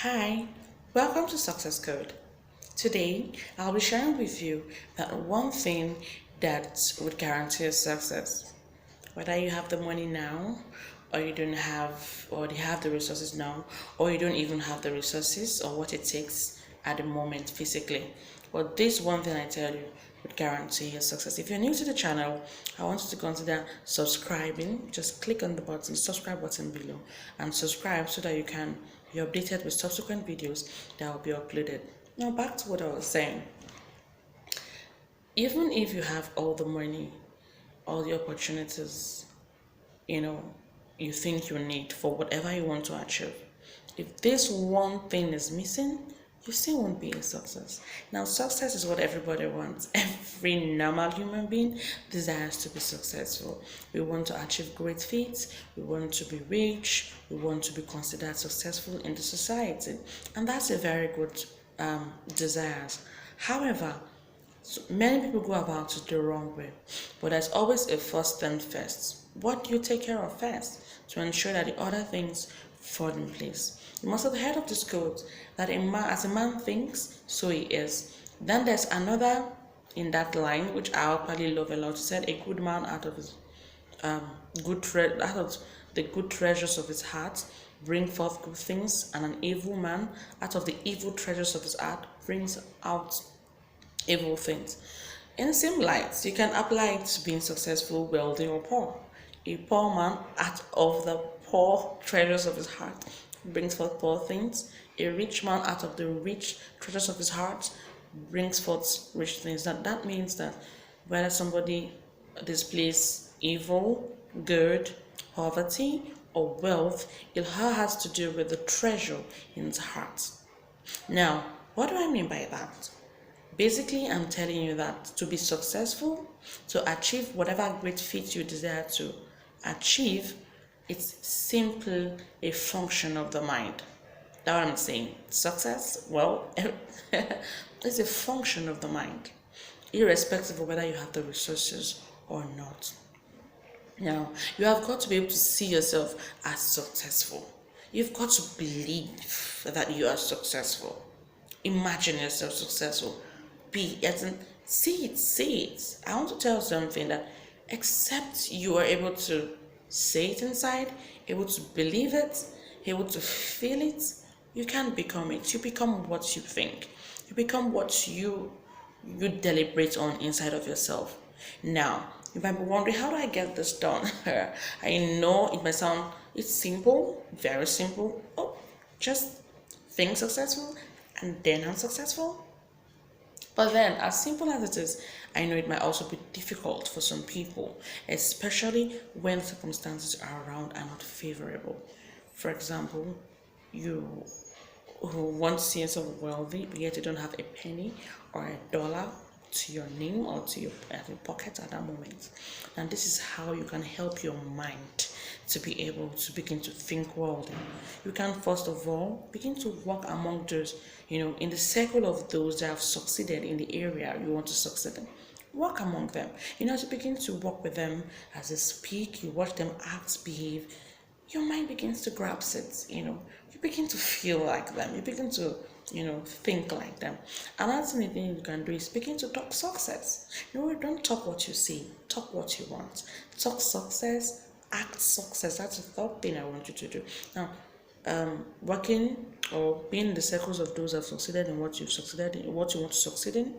Hi, welcome to Success Code. Today, I'll be sharing with you that one thing that would guarantee your success. Whether you have the money now, or you don't have, or you have the resources now, or you don't even have the resources or what it takes at the moment physically. But this one thing I tell you would guarantee your success. If you're new to the channel, I want you to consider subscribing. Just click on the button, subscribe button below, and subscribe so that you can be updated with subsequent videos that will be uploaded. Now back to what I was saying. Even if you have all the money, all the opportunities, you know, you think you need for whatever you want to achieve, if this one thing is missing, you still won't be a success. Now, success is what everybody wants. Every normal human being desires to be successful. We want to achieve great feats, we want to be rich, we want to be considered successful in the society, and that's a very good desire. However, so many people go about it the wrong way, but there's always a first thing first. What do you take care of first to ensure that the other things fall in place? You must have heard of this quote that as a man thinks, so he is. Then there's another in that line which I actually love a lot. He said, "A good man out of his um, out of the good treasures of his heart bring forth good things, and an evil man out of the evil treasures of his heart brings out evil things." In the same light, you can apply it to being successful, wealthy, or poor. A poor man, out of the poor treasures of his heart, brings forth poor things. A rich man, out of the rich treasures of his heart, brings forth rich things. That means that whether somebody displays evil, good, poverty, or wealth, it all has to do with the treasure in his heart. Now, what do I mean by that? Basically, I'm telling you that to be successful, to achieve whatever great feat you desire to achieve, it's simply a function of the mind. That's what I'm saying. Success, well, it's a function of the mind, irrespective of whether you have the resources or not. Now, you have got to be able to see yourself as successful. You've got to believe that you are successful. Imagine yourself successful. Be as in see it. I want to tell you something that except you are able to say it inside, able to believe it, able to feel it, you can't become it. You become what you think. You become what you deliberate on inside of yourself. Now, you might be wondering, how do I get this done? I know it might sound, it's simple, very simple. Oh, just think successful and then unsuccessful. But then, as simple as it is, I know it might also be difficult for some people, especially when circumstances around are not favorable. For example, you who want to see yourself wealthy, but yet you don't have a penny or a dollar to your name or to your pocket at that moment. And this is how you can help your mind to be able to begin to think worldly. You can first of all begin to walk among those, in the circle of those that have succeeded in the area you want to succeed in. Walk among them. As you begin to walk with them, as they speak, you watch them act, behave, your mind begins to grasp it, you begin to feel like them, you begin to, think like them. Another thing you can do is begin to talk success. Don't talk what you see, talk what you want. Talk success, act success. That's the third thing I want you to do. Now, working or being in the circles of those who have succeeded in what you've succeeded in, what you want to succeed in,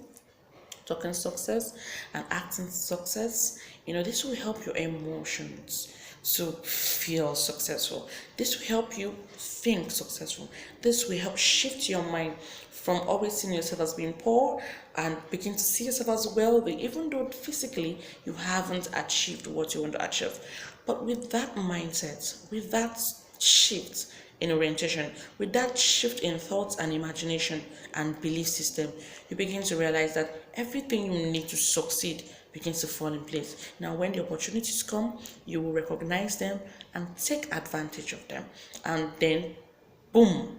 talking success and acting success, this will help your emotions to feel successful. This will help you think successful. This will help shift your mind from always seeing yourself as being poor and begin to see yourself as wealthy, even though physically you haven't achieved what you want to achieve. But with that mindset, with that shift in orientation, with that shift in thoughts and imagination and belief system, you begin to realize that everything you need to succeed begins to fall in place. Now, when the opportunities come, you will recognize them and take advantage of them. And then, boom,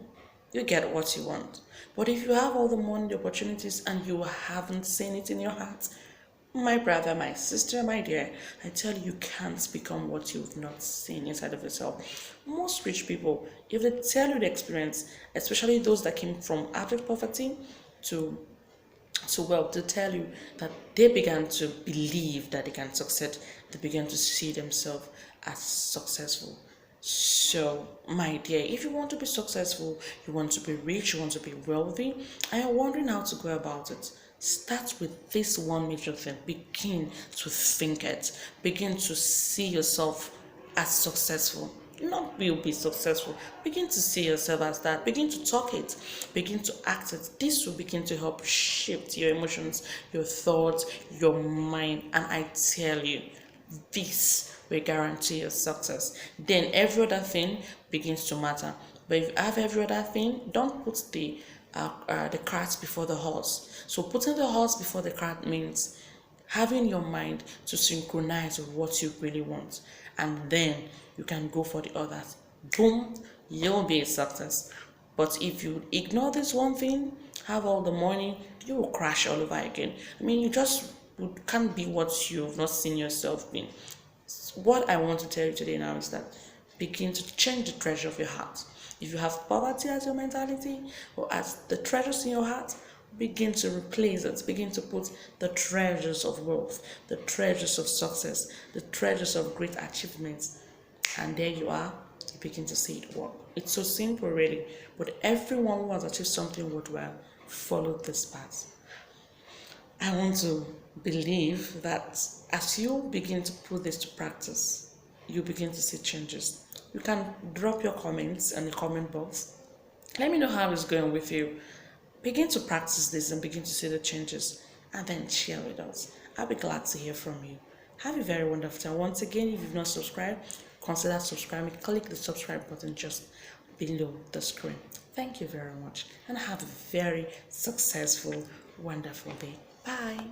you get what you want. But if you have all the money, the opportunities, and you haven't seen it in your heart, My brother, my sister, my dear, I tell you, you can't become what you've not seen inside of yourself. Most rich people, if they tell you the experience, especially those that came from abject poverty to wealth, to tell you that they began to believe that they can succeed, they began to see themselves as successful. So, my dear, if you want to be successful, you want to be rich, you want to be wealthy, and you're wondering how to go about it, start with this one major thing. Begin to think it. Begin to see yourself as successful. Not will be successful. Begin to see yourself as that. Begin to talk it. Begin to act it. This will begin to help shift your emotions, your thoughts, your mind. And I tell you, this will guarantee your success. Then every other thing begins to matter. But if you have every other thing, don't put the cart before the horse. So putting the horse before the cart means having your mind to synchronize with what you really want, and then you can go for the others. Boom, you'll be a success. But if you ignore this one thing, have all the money, you will crash all over again. I mean, you just can't be what you've not seen yourself being. What I want to tell you today now is that begin to change the treasure of your heart. If you have poverty as your mentality or as the treasures in your heart, begin to replace it. Begin to put the treasures of wealth, the treasures of success, the treasures of great achievements. And there you are, you begin to see it work. It's so simple, really. But everyone who has achieved something worthwhile followed this path. I want to believe that as you begin to put this to practice, you begin to see changes. You can drop your comments in the comment box. Let me know how it's going with you. Begin to practice this and begin to see the changes, and then share with us. I'll be glad to hear from you. Have a very wonderful time. Once again, if you've not subscribed, consider subscribing. Click the subscribe button just below the screen. Thank you very much, and have a very successful, wonderful day. Bye.